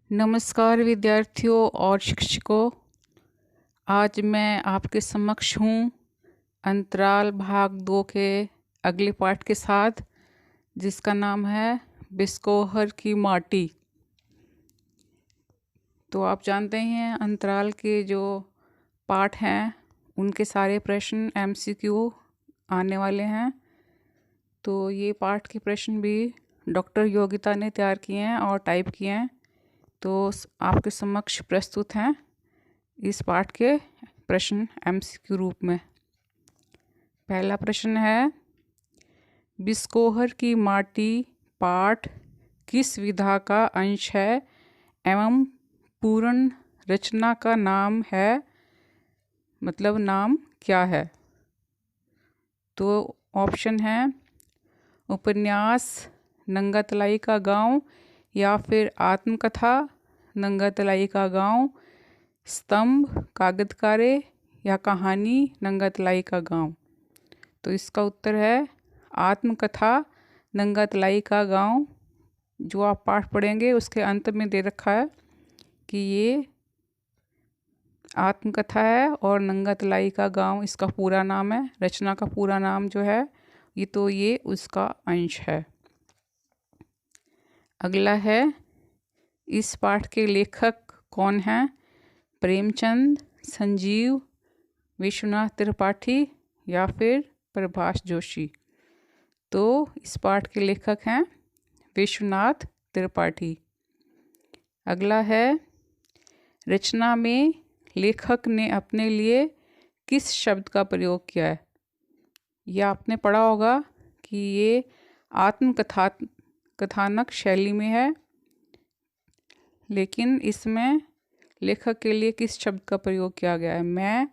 नमस्कार विद्यार्थियों और शिक्षकों। आज मैं आपके समक्ष हूँ अंतराल भाग 2 के अगले पाठ के साथ, जिसका नाम है बिस्कोहर की माटी। तो आप जानते हैं अंतराल के जो पाठ हैं उनके सारे प्रश्न MCQ आने वाले हैं। तो ये पाठ के प्रश्न भी डॉक्टर योगिता ने तैयार किए हैं और टाइप किए हैं। तो आपके समक्ष प्रस्तुत हैं इस पाठ के प्रश्न MCQ रूप में। पहला प्रश्न है, बिस्कोहर की माटी पाठ किस विधा का अंश है एवं पूर्ण रचना का नाम है, मतलब नाम क्या है? तो ऑप्शन है उपन्यास नंगा तलाई का गांव, या फिर आत्मकथा नंगा तलाई का गांव, स्तंभ कागजकारे, या कहानी नंगा तलाई का गांव। तो इसका उत्तर है आत्मकथा नंगा तलाई का गांव। जो आप पाठ पढ़ेंगे उसके अंत में दे रखा है कि ये आत्मकथा है और नंगा तलाई का गांव इसका पूरा नाम है। रचना का पूरा नाम जो है ये उसका अंश है। अगला है, इस पाठ के लेखक कौन हैं? प्रेमचंद, संजीव, विश्वनाथ त्रिपाठी, या फिर प्रभाष जोशी। तो इस पाठ के लेखक हैं विश्वनाथ त्रिपाठी। अगला है, रचना में लेखक ने अपने लिए किस शब्द का प्रयोग किया है? यह आपने पढ़ा होगा कि ये कथानक शैली में है, लेकिन इसमें लेखक के लिए किस शब्द का प्रयोग किया गया है? मैं,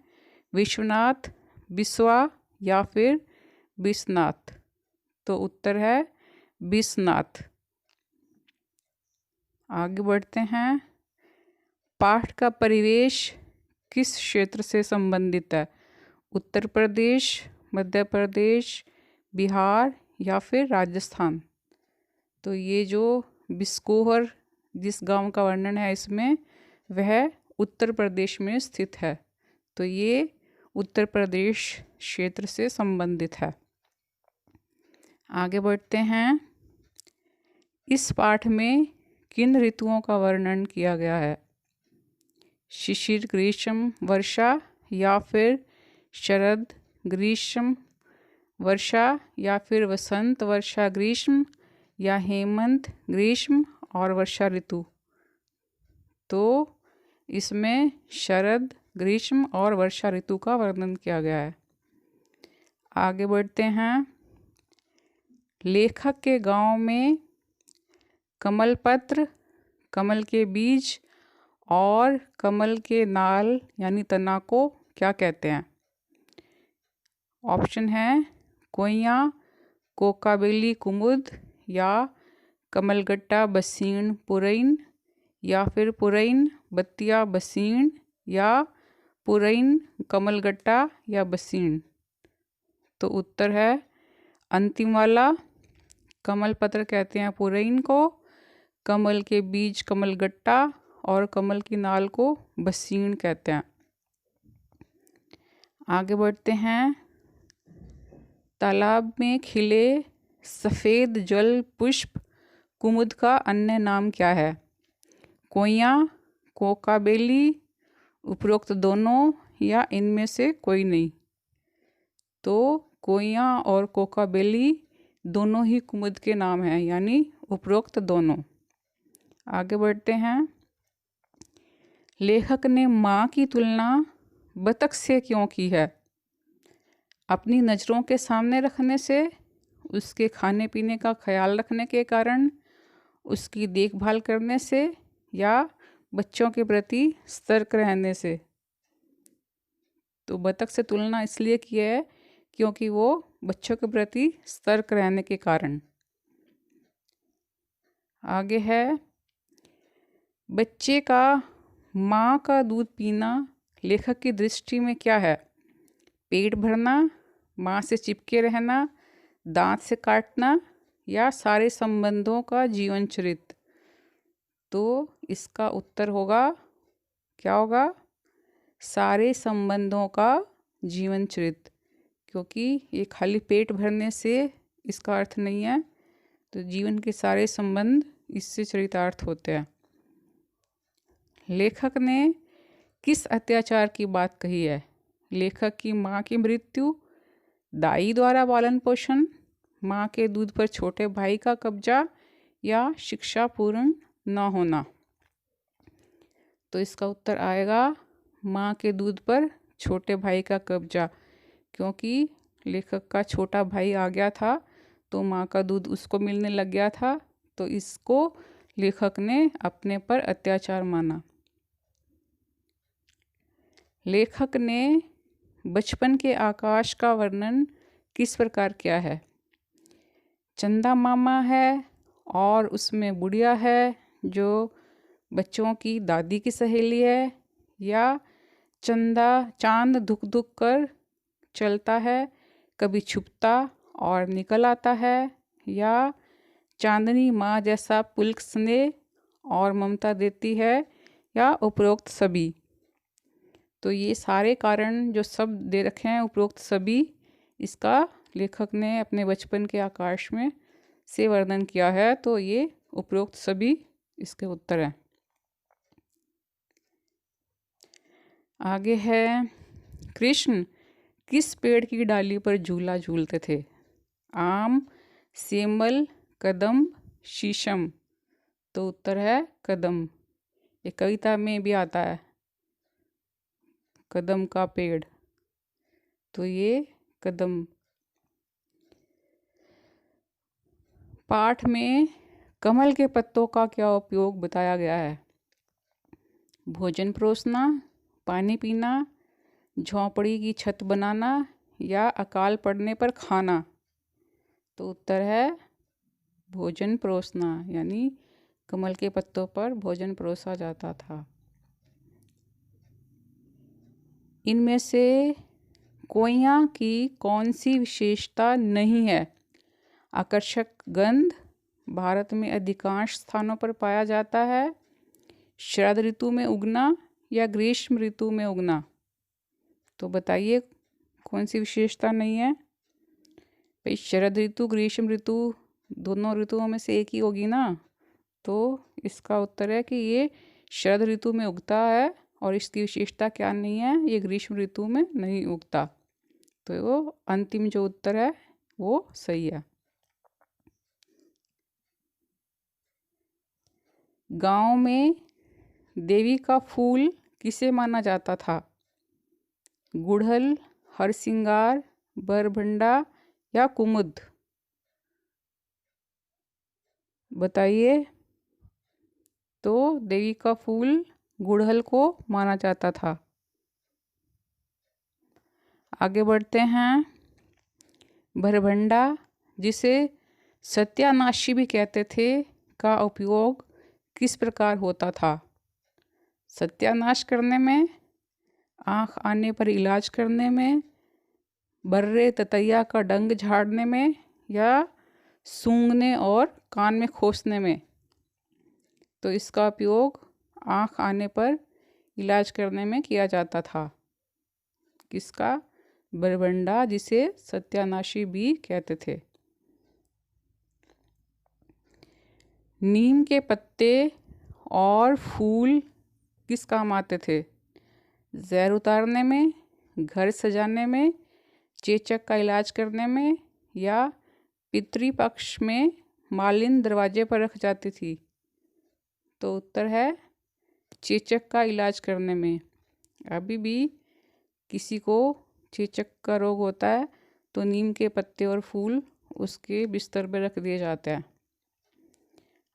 विश्वनाथ, बिस्वा, या फिर बिस्नाथ। तो उत्तर है बिस्नाथ। आगे बढ़ते हैं, पाठ का परिवेश किस क्षेत्र से संबंधित है? उत्तर प्रदेश, मध्य प्रदेश, बिहार, या फिर राजस्थान। तो ये जो बिस्कोहर जिस गांव का वर्णन है इसमें, वह उत्तर प्रदेश में स्थित है। तो ये उत्तर प्रदेश क्षेत्र से संबंधित है। आगे बढ़ते हैं, इस पाठ में किन ऋतुओं का वर्णन किया गया है? शिशिर ग्रीष्म वर्षा, या फिर शरद ग्रीष्म वर्षा, या फिर वसंत वर्षा ग्रीष्म, या हेमंत ग्रीष्म और वर्षा ऋतु। तो इसमें शरद ग्रीष्म और वर्षा ऋतु का वर्णन किया गया है। आगे बढ़ते हैं, लेखक के गांव में कमल पत्र, कमल के बीज और कमल के नाल यानी तना को क्या कहते हैं? ऑप्शन है कोइया, कोकाबेली कुमुद, या कमलगट्टा बसीण पुरैन, या फिर पुरैन बत्तिया बसीण, या पुरैन कमलगट्टा या बसीण। तो उत्तर है अंतिम वाला, कमल पत्र कहते हैं पुरैन को, कमल के बीज कमलगट्टा और कमल की नाल को बसीण कहते हैं। आगे बढ़ते हैं, तालाब में खिले सफ़ेद जल पुष्प कुमुद का अन्य नाम क्या है? कोइया, कोकाबेली, उपरोक्त दोनों, या इनमें से कोई नहीं। तो कोइया और कोकाबेली दोनों ही कुमुद के नाम हैं, यानी उपरोक्त दोनों। आगे बढ़ते हैं, लेखक ने माँ की तुलना बतख से क्यों की है? अपनी नज़रों के सामने रखने से, उसके खाने पीने का ख्याल रखने के कारण, उसकी देखभाल करने से, या बच्चों के प्रति सतर्क रहने से। तो बतख से तुलना इसलिए की है क्योंकि वो बच्चों के प्रति सतर्क रहने के कारण। आगे है, बच्चे का माँ का दूध पीना लेखक की दृष्टि में क्या है? पेट भरना, माँ से चिपके रहना, दांत से काटना, या सारे संबंधों का जीवन चरित्र। तो इसका उत्तर होगा, क्या होगा? सारे संबंधों का जीवन चरित, क्योंकि ये खाली पेट भरने से इसका अर्थ नहीं है। तो जीवन के सारे संबंध इससे चरितार्थ होते हैं। लेखक ने किस अत्याचार की बात कही है? लेखक की माँ की मृत्यु, दाई द्वारा पालन पोषण, माँ के दूध पर छोटे भाई का कब्जा या शिक्षा पूर्ण न होना। तो इसका उत्तर आएगा माँ के दूध पर छोटे भाई का कब्जा, क्योंकि लेखक का छोटा भाई आ गया था तो माँ का दूध उसको मिलने लग गया था, तो इसको लेखक ने अपने पर अत्याचार माना। लेखक ने बचपन के आकाश का वर्णन किस प्रकार किया है? चंदा मामा है और उसमें बुढ़िया है जो बच्चों की दादी की सहेली है, या चंदा चांद धुक धुक कर चलता है, कभी छुपता और निकल आता है, या चांदनी माँ जैसा पुलक स्नेह और ममता देती है, या उपरोक्त सभी। तो ये सारे कारण जो सब दे रखे हैं, उपरोक्त सभी, इसका लेखक ने अपने बचपन के आकाश में से वर्णन किया है। तो ये उपरोक्त सभी इसके उत्तर हैं। आगे है, कृष्ण किस पेड़ की डाली पर झूला झूलते थे? आम, सेमल, कदम, शीशम। तो उत्तर है कदम। ये कविता में भी आता है, कदम का पेड़। तो ये कदम। पाठ में कमल के पत्तों का क्या उपयोग बताया गया है? भोजन परोसना, पानी पीना, झोंपड़ी की छत बनाना, या अकाल पड़ने पर खाना। तो उत्तर है भोजन परोसना, यानी कमल के पत्तों पर भोजन परोसा जाता था। इनमें से कोइया की कौन सी विशेषता नहीं है? आकर्षक गंध, भारत में अधिकांश स्थानों पर पाया जाता है, शरद ऋतु में उगना, या ग्रीष्म ऋतु में उगना। तो बताइए कौन सी विशेषता नहीं है? भाई शरद ऋतु ग्रीष्म ऋतु दोनों ऋतुओं में से एक ही होगी ना। तो इसका उत्तर है कि ये शरद ऋतु में उगता है, और इसकी विशेषता क्या नहीं है, ये ग्रीष्म ऋतु में नहीं उगता। तो वो अंतिम जो उत्तर है वो सही है। गांव में देवी का फूल किसे माना जाता था? गुड़हल, हरसिंगार, बरभंडा, या कुमुद। बताइए। तो देवी का फूल गुड़हल को माना जाता था। आगे बढ़ते हैं। बरभंडा, जिसे सत्यानाशी भी कहते थे, का उपयोग किस प्रकार होता था? सत्यानाश करने में, आँख आने पर इलाज करने में, बर्रे ततैया का डंक झाड़ने में, या सूंघने और कान में खोसने में। तो इसका उपयोग आँख आने पर इलाज करने में किया जाता था। किसका? बरभंडा, जिसे सत्यानाशी भी कहते थे। नीम के पत्ते और फूल किस काम आते थे? जहर उतारने में, घर सजाने में, चेचक का इलाज करने में, या पितृपक्ष में मालिन दरवाजे पर रख जाती थी। तो उत्तर है चेचक का इलाज करने में। अभी भी किसी को चेचक का रोग होता है तो नीम के पत्ते और फूल उसके बिस्तर पर रख दिए जाते हैं।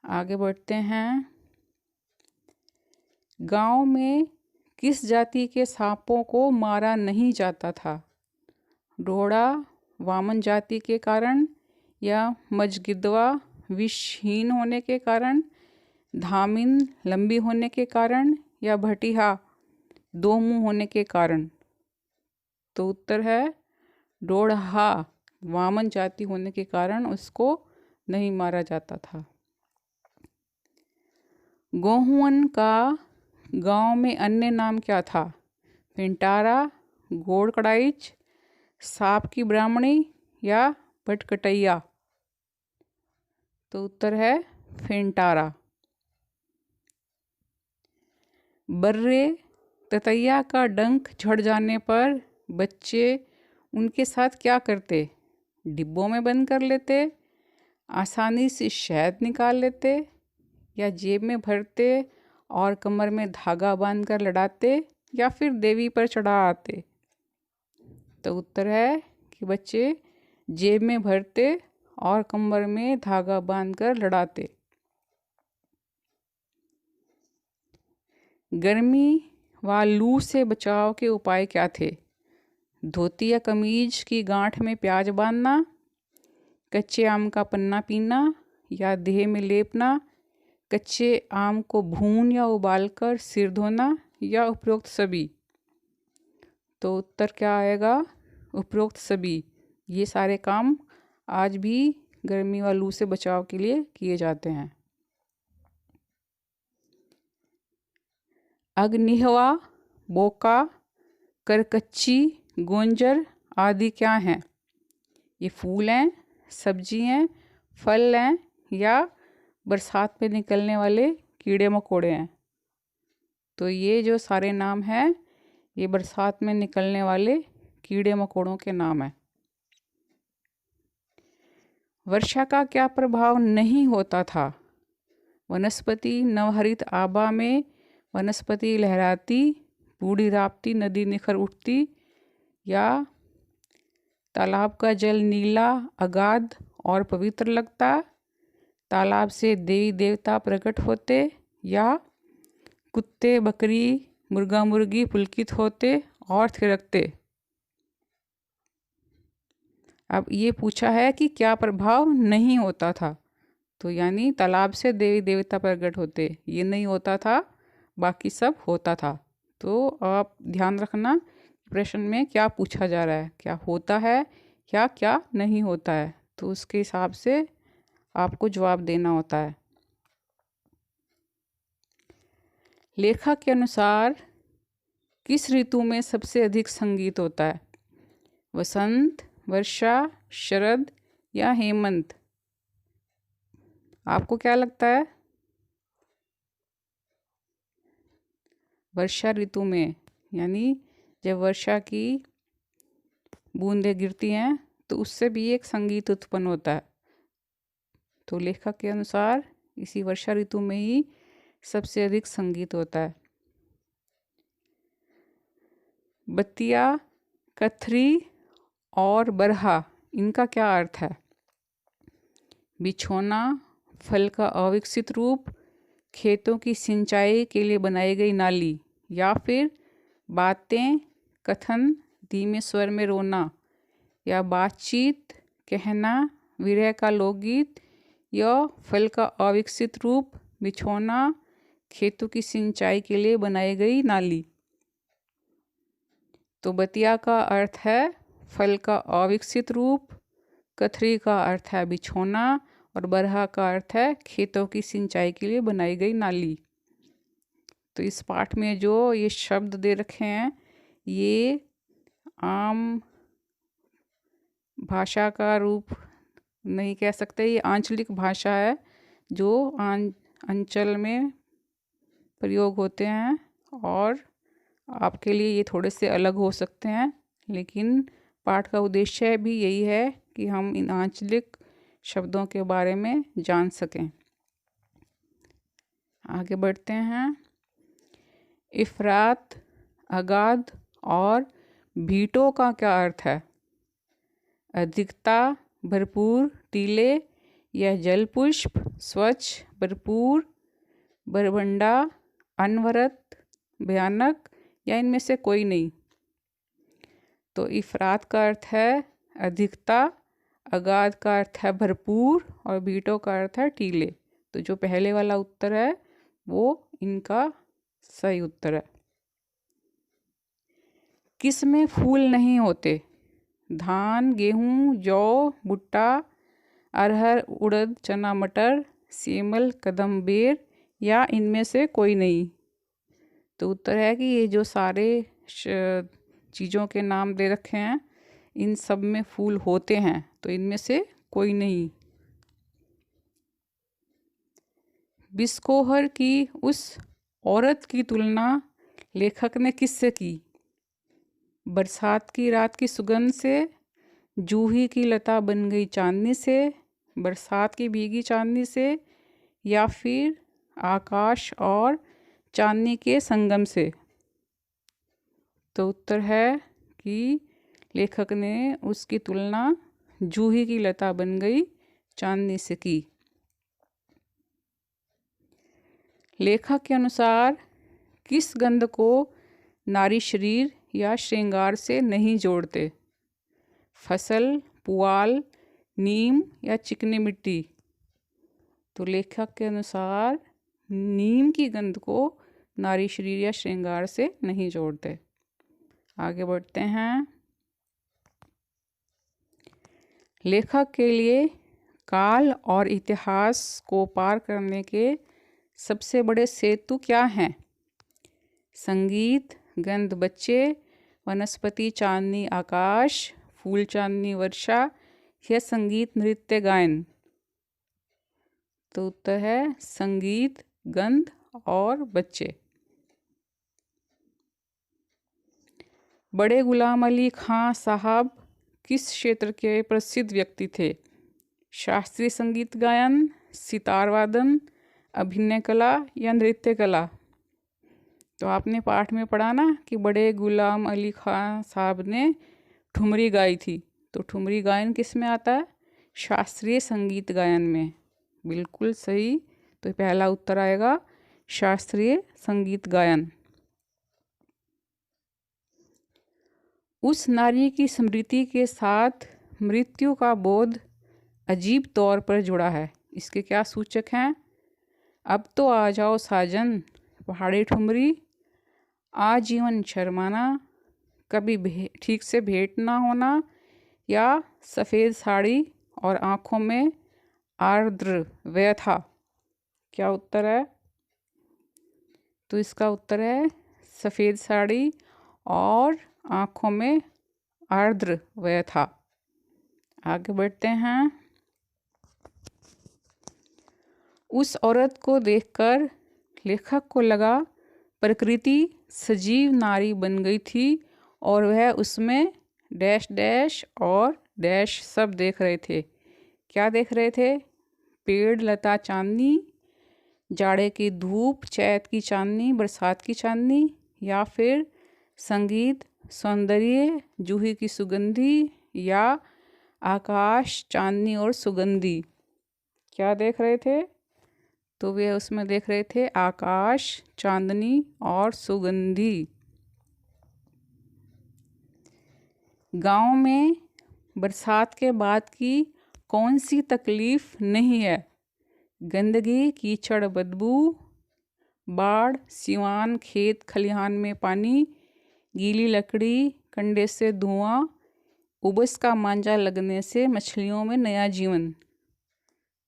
आगे बढ़ते हैं। गांव में किस जाति के सांपों को मारा नहीं जाता था? ढोड़ा वामन जाति के कारण, या मजगिद्दवा विषहीन होने के कारण, धामिन लंबी होने के कारण, या भटिहा दो मुंह होने के कारण। तो उत्तर है ढोढ़ा वामन जाति होने के कारण उसको नहीं मारा जाता था। गोहुअन का गांव में अन्य नाम क्या था? पिंटारा, गोड़ कड़ाइच, सांप की ब्राह्मणी या भटकटैया? तो उत्तर है फिंटारा। बर्रे ततैया का डंक झड़ जाने पर बच्चे उनके साथ क्या करते? डिब्बों में बंद कर लेते, आसानी से शहद निकाल लेते या जेब में भरते और कमर में धागा बांधकर लड़ाते या फिर देवी पर चढ़ा आते? तो उत्तर है कि बच्चे जेब में भरते और कमर में धागा बांधकर लड़ाते। गर्मी व लू से बचाव के उपाय क्या थे? धोती या कमीज की गांठ में प्याज बांधना, कच्चे आम का पन्ना पीना या देह में लेपना, कच्चे आम को भून या उबालकर सिर धोना या उपरोक्त सभी? तो उत्तर क्या आएगा? उपरोक्त सभी। ये सारे काम आज भी गर्मी व लू से बचाव के लिए किए जाते हैं। अग्निहवा, बोका, करकच्ची, गोंजर आदि क्या हैं? ये फूल हैं, सब्जी हैं, फल हैं या बरसात में निकलने वाले कीड़े मकोड़े हैं? तो ये जो सारे नाम हैं ये बरसात में निकलने वाले कीड़े मकोड़ों के नाम हैं। वर्षा का क्या प्रभाव नहीं होता था? वनस्पति नवहरित आभा में वनस्पति लहराती, बूढ़ी राप्ती नदी निखर उठती या तालाब का जल नीला, अगाध और पवित्र लगता, तालाब से देवी देवता प्रकट होते या कुत्ते, बकरी, मुर्गा मुर्गी पुलकित होते और थिरकते? अब ये पूछा है कि क्या प्रभाव नहीं होता था, तो यानी तालाब से देवी देवता प्रकट होते, ये नहीं होता था, बाकी सब होता था। तो आप ध्यान रखना प्रश्न में क्या पूछा जा रहा है, क्या होता है या क्या नहीं होता है, तो उसके हिसाब से आपको जवाब देना होता है। लेखक के अनुसार किस ऋतु में सबसे अधिक संगीत होता है? वसंत, वर्षा, शरद या हेमंत? आपको क्या लगता है? वर्षा ऋतु में, यानी जब वर्षा की बूंदें गिरती हैं तो उससे भी एक संगीत उत्पन्न होता है। तो लेखक के अनुसार इसी वर्षा ऋतु में ही सबसे अधिक संगीत होता है। बतिया, कथरी और बरहा, इनका क्या अर्थ है? बिछोना, फल का अविकसित रूप, खेतों की सिंचाई के लिए बनाई गई नाली या फिर बातें, कथन, धीमे स्वर में रोना या बातचीत, कहना, विरह का लोकगीत या फल का अविकसित रूप, बिछोना, खेतों की सिंचाई के लिए बनाई गई नाली? तो बतिया का अर्थ है फल का अविकसित रूप, कथरी का अर्थ है बिछोना और बरहा का अर्थ है खेतों की सिंचाई के लिए बनाई गई नाली। तो इस पाठ में जो ये शब्द दे रखे हैं ये आम भाषा का रूप नहीं कह सकते, ये आंचलिक भाषा है जो अंचल में प्रयोग होते हैं और आपके लिए ये थोड़े से अलग हो सकते हैं, लेकिन पाठ का उद्देश्य भी यही है कि हम इन आंचलिक शब्दों के बारे में जान सकें। आगे बढ़ते हैं। इफरात, अगाध और भीटो का क्या अर्थ है? अधिकता, भरपूर, टीले या जलपुष्प, स्वच्छ, भरपूर, बरबंडा, अनवरत, भयानक या इनमें से कोई नहीं? तो इफरात का अर्थ है अधिकता, अगाध का अर्थ है भरपूर और भीटो का अर्थ है टीले। तो जो पहले वाला उत्तर है वो इनका सही उत्तर है। किस में फूल नहीं होते? धान, गेहूँ, जौ, भुट्टा, अरहर, उड़द, चना, मटर, सेमल, कदम, बेर या इनमें से कोई नहीं। तो उत्तर है कि ये जो सारे चीज़ों के नाम दे रखे हैं इन सब में फूल होते हैं, तो इनमें से कोई नहीं। बिस्कोहर की उस औरत की तुलना लेखक ने किससे की? बरसात की रात की सुगंध से, जूही की लता बन गई चांदनी से, बरसात की भीगी चांदनी से, या फिर आकाश और चांदनी के संगम से। तो उत्तर है कि लेखक ने उसकी तुलना जूही की लता बन गई चांदनी से की। लेखक के अनुसार किस गंध को नारी शरीर या श्रृंगार से नहीं जोड़ते? फसल, पुआल, नीम या चिकनी मिट्टी? तो लेखक के अनुसार नीम की गंध को नारी शरीर या श्रृंगार से नहीं जोड़ते। आगे बढ़ते हैं। लेखक के लिए काल और इतिहास को पार करने के सबसे बड़े सेतु क्या हैं? संगीत, गंध बच्चे, वनस्पति चांदनी आकाश, फूल चांदनी वर्षा या संगीत नृत्य गायन? तो उत्तर है संगीत, गंध और बच्चे। बड़े गुलाम अली खां साहब किस क्षेत्र के प्रसिद्ध व्यक्ति थे? शास्त्रीय संगीत गायन, सितार वादन, अभिनय कला या नृत्य कला? तो आपने पाठ में पढ़ा ना कि बड़े गुलाम अली खां साहब ने ठुमरी गाई थी। तो ठुमरी गायन किस में आता है? शास्त्रीय संगीत गायन में। बिल्कुल सही। तो पहला उत्तर आएगा शास्त्रीय संगीत गायन। उस नारी की स्मृति के साथ मृत्यु का बोध अजीब तौर पर जुड़ा है। इसके क्या सूचक हैं? अब तो आ जाओ साजन, पहाड़ी ठुमरी, आजीवन शर्माना, कभी ठीक से भेंट ना होना, या सफ़ेद साड़ी और आँखों में आर्द्र व्यथा? क्या उत्तर है? तो इसका उत्तर है सफ़ेद साड़ी और आँखों में आर्द्र व्यथा। आगे बढ़ते हैं। उस औरत को देखकर लेखक को लगा प्रकृति सजीव नारी बन गई थी और वह उसमें डैश डैश और डैश सब देख रहे थे। क्या देख रहे थे? पेड़, लता, चांदनी, जाड़े की धूप, चैत की चांदनी, बरसात की चांदनी, या फिर संगीत, सौंदर्य, जूही की सुगंधी, या आकाश, चांदनी और सुगंधी? क्या देख रहे थे? तो वे उसमें देख रहे थे आकाश, चांदनी और सुगंधी। गांव में बरसात के बाद की कौन सी तकलीफ नहीं है? गंदगी, कीचड़, बदबू, बाढ़, सिवान, खेत खलिहान में पानी, गीली लकड़ी, कंडे से धुआं, उबस का मांझा लगने से मछलियों में नया जीवन?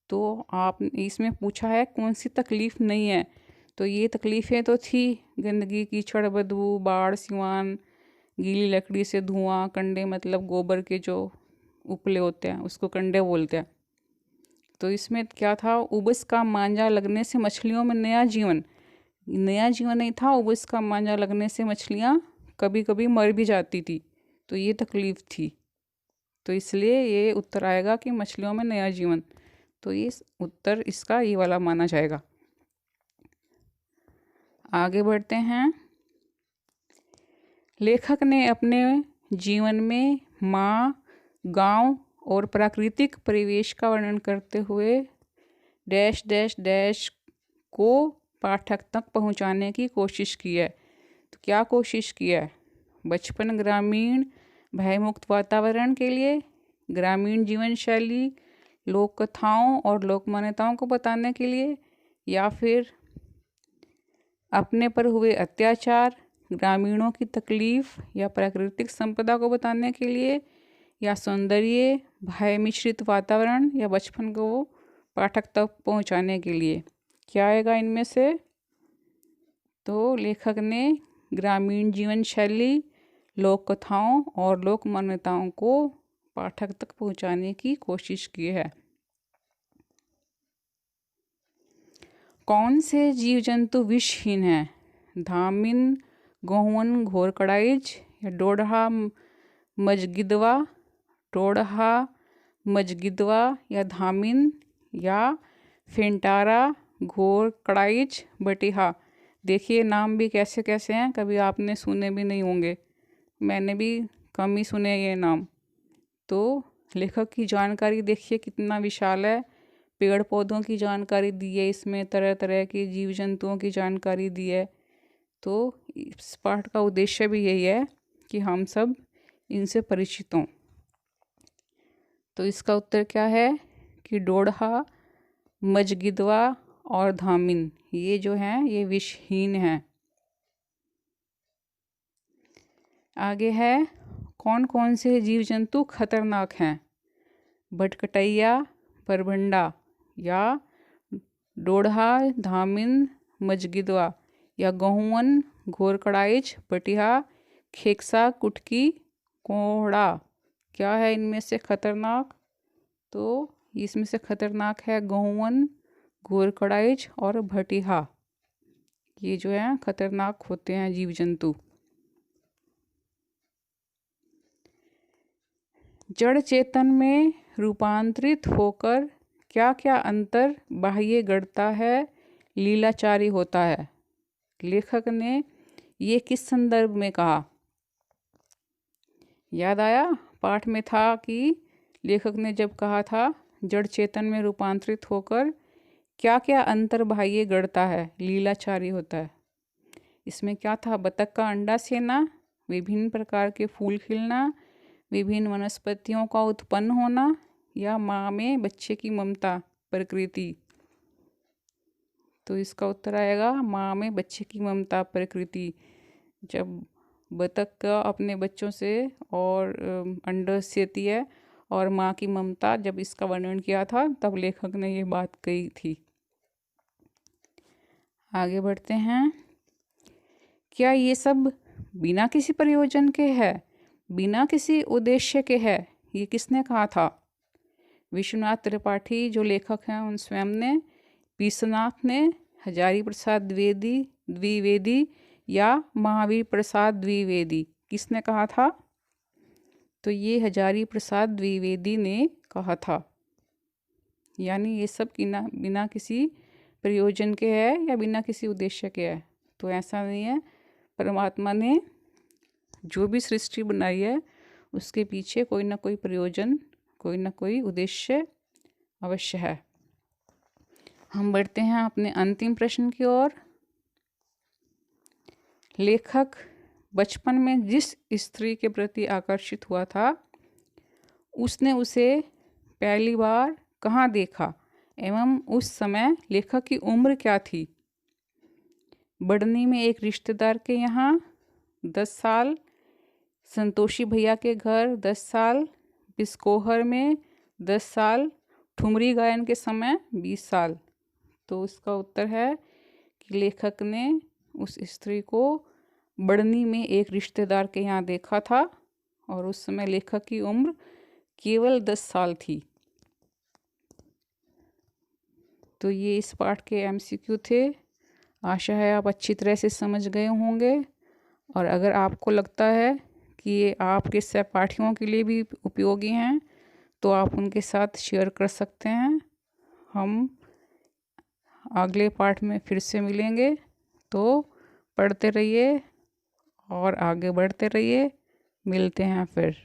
तो आप इसमें पूछा है कौन सी तकलीफ़ नहीं है। तो ये तकलीफ़ें तो थी गंदगी, कीचड़, बदबू, बाढ़, सिवान, गीली लकड़ी से धुआं, कंडे मतलब गोबर के जो उपले होते हैं उसको कंडे बोलते हैं। तो इसमें क्या था? उबस का मांझा लगने से मछलियों में नया जीवन। नया जीवन नहीं था, उबस का मांझा लगने से मछलियाँ कभी कभी मर भी जाती थी। तो ये तकलीफ़ थी। तो इसलिए ये उत्तर आएगा कि मछलियों में नया जीवन। तो ये उत्तर इसका ये वाला माना जाएगा। आगे बढ़ते हैं। लेखक ने अपने जीवन में माँ, गांव और प्राकृतिक परिवेश का वर्णन करते हुए डैश डैश डैश को पाठक तक पहुंचाने की कोशिश की है। तो क्या कोशिश की है? बचपन, ग्रामीण, भयमुक्त वातावरण के लिए, ग्रामीण जीवन शैली, लोक कथाओं और लोक मान्यताओं को बताने के लिए, या फिर अपने पर हुए अत्याचार, ग्रामीणों की तकलीफ या प्राकृतिक संपदा को बताने के लिए, या सौंदर्य, भय मिश्रित वातावरण या बचपन को पाठक तक पहुंचाने के लिए? क्या आएगा इनमें से? तो लेखक ने ग्रामीण जीवन शैली, लोक कथाओं और लोक मान्यताओं को पाठक तक पहुंचाने की कोशिश की है। कौन से जीव जंतु विषहीन हैं? धामिन, गोहुन, घोरकड़ाइज या डोडहा मजगिदवा? डोडहा मजगिदवा या धामिन या फेंटारा घोरकड़ाइज बटिहा। देखिए नाम भी कैसे कैसे हैं, कभी आपने सुने भी नहीं होंगे, मैंने भी कम ही सुने ये नाम। तो लेखक की जानकारी देखिए कितना विशाल है। पेड़ पौधों की जानकारी दी है इसमें, तरह तरह के जीव जंतुओं की जानकारी दी है। तो इस पाठ का उद्देश्य भी यही है कि हम सब इनसे परिचित हों। तो इसका उत्तर क्या है कि डोडहा, मजगिदवा और धामिन ये जो हैं ये विषहीन हैं। आगे है, कौन कौन से जीव जंतु खतरनाक हैं? भटकटैया, परभंडा या डोडहा, धामिन, मजगिदवा या गहुवन, घोरकड़ाइज, बटिहा, खेकसा, कुटकी, कोहड़ा। क्या है इनमें से खतरनाक? तो इसमें से खतरनाक है गहुवन, घोरकड़ाइज और भटिहा। ये जो है खतरनाक होते हैं जीव जंतु। जड़ चेतन में रूपांतरित होकर क्या क्या अंतर बाह्य गढ़ता है, लीलाचारी होता है? लेखक ने ये किस संदर्भ में कहा? याद आया? पाठ में था कि लेखक ने जब कहा था जड़ चेतन में रूपांतरित होकर क्या क्या अंतर बाह्य गढ़ता है, लीलाचारी होता है। इसमें क्या था? बतख का अंडा सेना, विभिन्न प्रकार के फूल खिलना, विभिन्न वनस्पतियों का उत्पन्न होना या माँ में बच्चे की ममता, प्रकृति। तो इसका उत्तर आएगा माँ में बच्चे की ममता, प्रकृति। जब बतख का अपने बच्चों से और अंडा सेती है और माँ की ममता, जब इसका वर्णन किया था तब लेखक ने ये बात कही थी। आगे बढ़ते हैं। क्या ये सब बिना किसी प्रयोजन के है, बिना किसी उद्देश्य के है? ये किसने कहा था? विश्वनाथ त्रिपाठी जो लेखक हैं उन स्वयं ने, विश्वनाथ ने, हजारी प्रसाद द्विवेदी या महावीर प्रसाद द्विवेदी, किसने कहा था? तो ये हजारी प्रसाद द्विवेदी ने कहा था। यानी ये सब बिना किसी प्रयोजन के है या बिना किसी उद्देश्य के है। तो ऐसा नहीं है, परमात्मा ने जो भी सृष्टि बनाई है उसके पीछे कोई ना कोई प्रयोजन, कोई ना कोई उद्देश्य अवश्य है। हम बढ़ते हैं अपने अंतिम प्रश्न की ओर। लेखक बचपन में जिस स्त्री के प्रति आकर्षित हुआ था उसने उसे पहली बार कहाँ देखा एवं उस समय लेखक की उम्र क्या थी? बढ़नी में एक रिश्तेदार के यहाँ 10 साल, संतोषी भैया के घर 10 साल, बिस्कोहर में 10 साल, ठुमरी गायन के समय 20 साल। तो इसका उत्तर है कि लेखक ने उस स्त्री को बढ़नी में एक रिश्तेदार के यहाँ देखा था और उस समय लेखक की उम्र केवल 10 साल थी। तो ये इस पाठ के MCQ थे। आशा है आप अच्छी तरह से समझ गए होंगे, और अगर आपको लगता है कि ये आपके सहपाठियों के लिए भी उपयोगी हैं तो आप उनके साथ शेयर कर सकते हैं। हम अगले पाठ में फिर से मिलेंगे, तो पढ़ते रहिए और आगे बढ़ते रहिए। मिलते हैं फिर।